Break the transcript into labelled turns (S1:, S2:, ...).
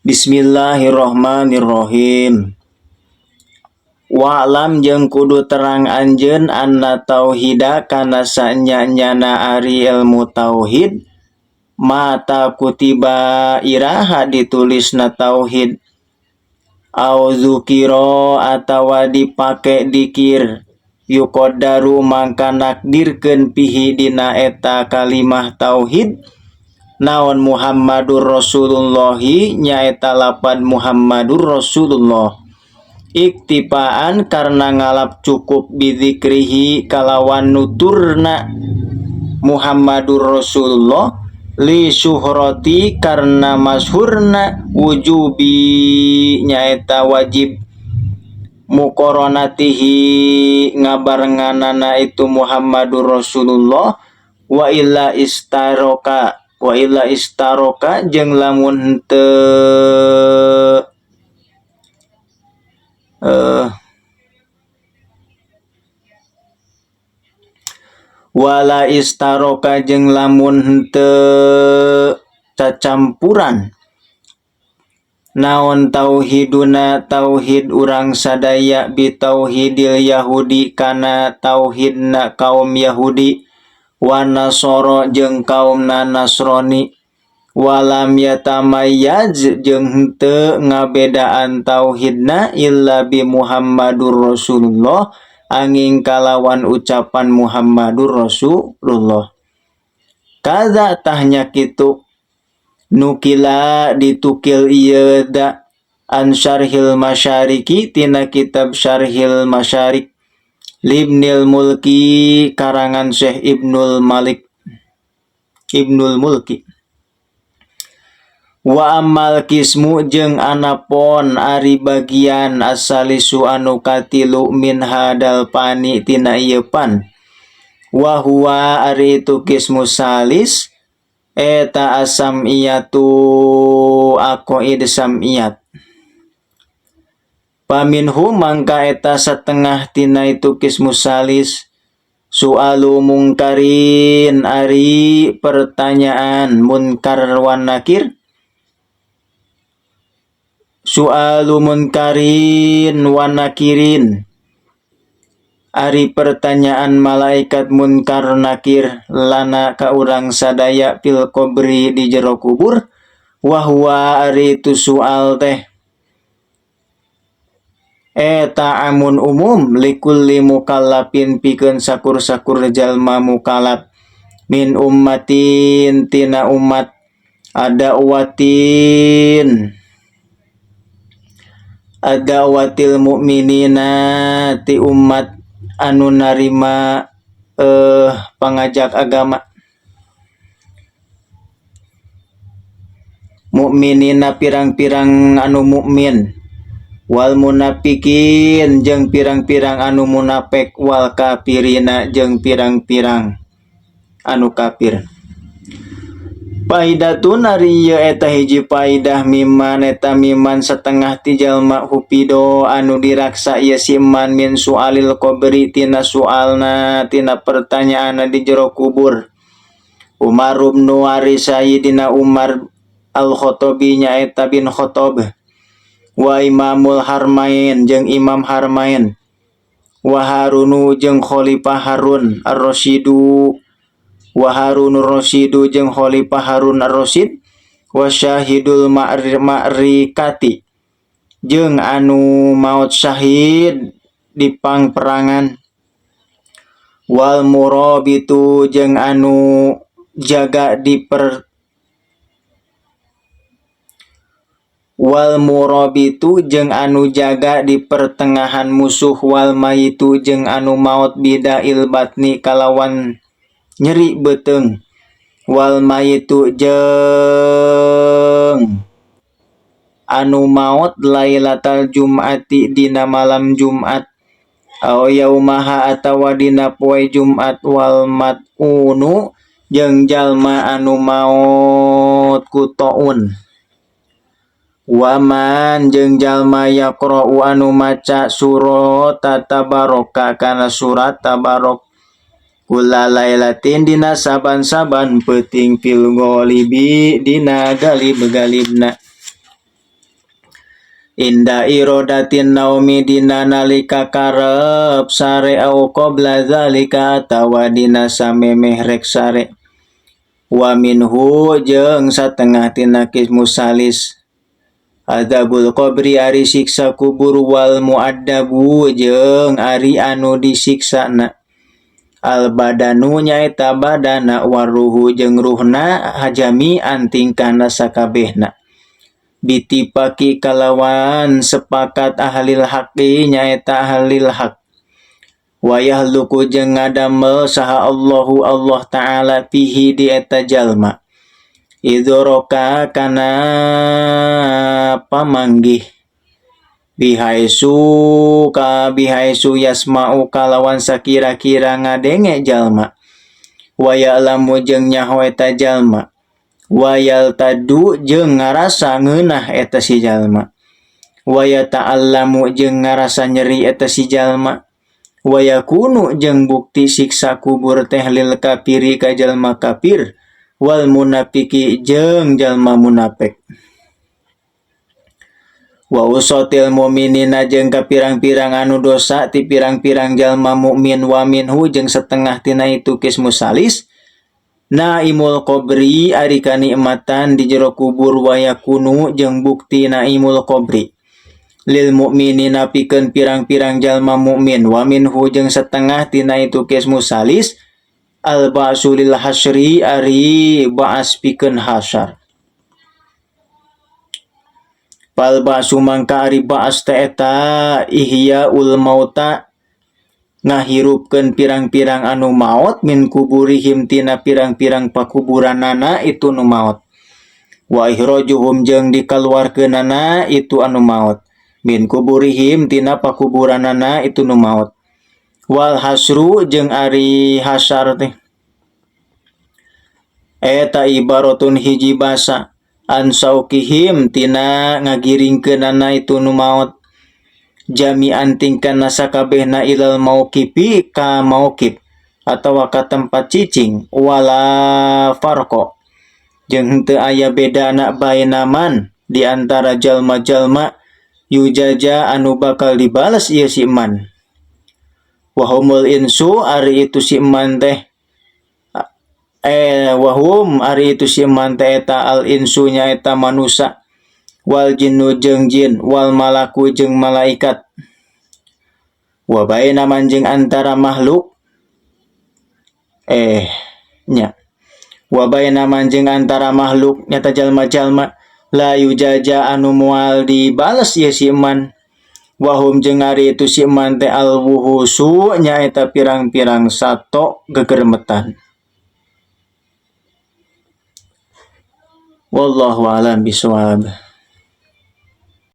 S1: Bismillahirrohmanirrohim. Wa'lam jeung kudu terang anjeun anna tauhida kana sanyanyana ari ilmu tauhid mata kutiba iraha ditulisna tauhid au zukiro atawa dipake dikir yuqaddaru mangka nakdirkeun pihi dina eta kalimah tauhid naon Muhammadur Rasulullahi nyaeta lapad Muhammadur Rasulullah iktifaan karena ngalap cukup bidzikrihi kalawan nuturna Muhammadur Rasulullah li syuhrati karena masyhurna wujubi nyaeta wajib muqaranatihi ngabarenganana itu Muhammadur Rasulullah wa illa istaroka jeung lamun teu wala istaroka jeung lamun teu cacampuran naon tauhiduna tauhid urang sadaya bi tauhidil yahudi kana tauhidna kaum Yahudi wa nasoro jeung kaumna Nasrani walam yatamayyaz jeung henteu ngabedaan tauhidna illa bi Muhammadur Rasulullah angin kalawan ucapan Muhammadur Rasulullah kaza tahnya kitu nukila ditukil ieu da an syarhil masyariki tina kitab syarhil masyarik Libnil Mulki karangan Syekh Ibnul Mulki wa amal kismu jeung anapon ari bagian asalisu anu katilu min hadal pani tina ieu pan wa huwa ari itu kismu salis eta asamiyatu aqaid samiyat paminhu mangka eta setengah tina itu kismu salis su'alu mungkarin ari pertanyaan munkar wan nakir su'alu munkarin wan nakirin ari pertanyaan malaikat munkar nakir lana ka urang sadaya fil qabri di jero kubur wa huwa ari itu soal teh eta amun umum likulli mukallafin pikeun sakur-sakur jalma mukallaf min ummatin tina umat adawatil mukminina ti umat anu narima pangajak agama mukminina pirang-pirang anu mukmin wal munafikin jeung pirang-pirang anu munafik wal kafirina jeung pirang-pirang anu kafir faidatun ari ieu eta hiji faidah miman eta miman setengah ti jalma hupido anu diraksa ieu si man min sualil qabri tina soalna tina pertanyaanna di jero kubur Umar bin Waris Sayyidina Umar al-Khattabi nyaeta bin Khattab wa Imamul Harmain jeung Imam Harmain wa Harunu jeung Khalifah Harun ar-Rasyidu wa Harunur Rasyidu jeung Khalifah Harun ar-Rasyid wa Syahidul Ma'rikati jeung anu maot syahid di pangperangan wal murabitu jeung anu jaga di pertengahan musuh wal mayitu jeung anu maot bidail batni kalawan nyeri beteung wal mayitu jeung anu maot lailatal jum'ati dina malam Jumat aw yaumaha atawa dina poe Jumat wal mat'unu jeung jalma anu maot ku taun waman jeung jalma yaqra'u anu maca surat tabaroka kana surat tabarok kula lailatin dina saban-saban peuting fil ghalibi dina galib-galibna inda irodatin naumi dina nalika karep sare au qabla zalika atawa dina samemeh rek sare. Wa minhu jeung satengah tina kismu salis adzabul qabri ari siksa kubur wal muaddabu jeung ari anu disiksana. Al badanu nyaeta badana waruhu jeung ruhna hajami antingkana sakabehna. Bitipaki kalawan sepakat ahlil haqi nyaeta ahlil haq. Wayahluku jeung ngadamel saha Allahu Allah Ta'ala pihi di eta jalma. Idoroka kana pamanggih. Bihaisu yasma'u kalawan sakira-kira ngadenge jalma. Waya'lamu jeung nyaho eta jalma. Wayal tadu jeung ngarasa ngeunah eta si jalma. Waya ta'allamu jeung ngarasa nyeri eta si jalma. Wayakunu jeung bukti siksa kubur teh lil kafiri ka jalma kafir wal munafiki jeung jalma munafik. Wa usatil mu'minina jeung ka pirang-pirang anu dosa ti pirang-pirang jalma mukmin wa minhu jeung setengah tina itu kismu salis. Naimul qabri ari kanikmatan di jero kubur wayakunu jeung bukti naimul qabri lil mukminina pikeun pirang-pirang jalma mukmin wa minhu jeung setengah tina itu kismu salis al ba'su lil hasyri ari ba'as pikeun hasyar. Pal ba'su mangka ari ba'as ta eta ihya ul mauta ngahirupkeun pirang-pirang anu maot min kuburihim tina pirang-pirang pakuburanana itu nu maot. Wa ihrajuhum jeung dikaluarkeunana itu anu maot min kuburihim tina pakuburanana itu nu maot. Wal hasru jeung ari hasyar teh eta ibaratun hiji basa an saukihim tina ngagiringkeunana itu nu maot. Jami'an tingkana sakabehna ilal mauqifi ka mauqif atawa ka tempat cicing wala farqo jeung henteu aya bedana bainaman di antara jalma-jalma yujaja anu bakal dibales ieu si man. Wahumul insu ari itu si man teh wahum ari itu si man teh eta al insu nya eta manusa. Wal jinnu jeung jin wal malaku jeung malaikat. Wa baina man jeung antara makhluk wa baina man jeung antara makhluk nyata jalma-jalma la yujaja anu moal dibales ieu si man. Wahum jeung ari itu si man teh al wuhusu nyaeta pirang-pirang sato gegermetan. Wallahu a'lam bishawab.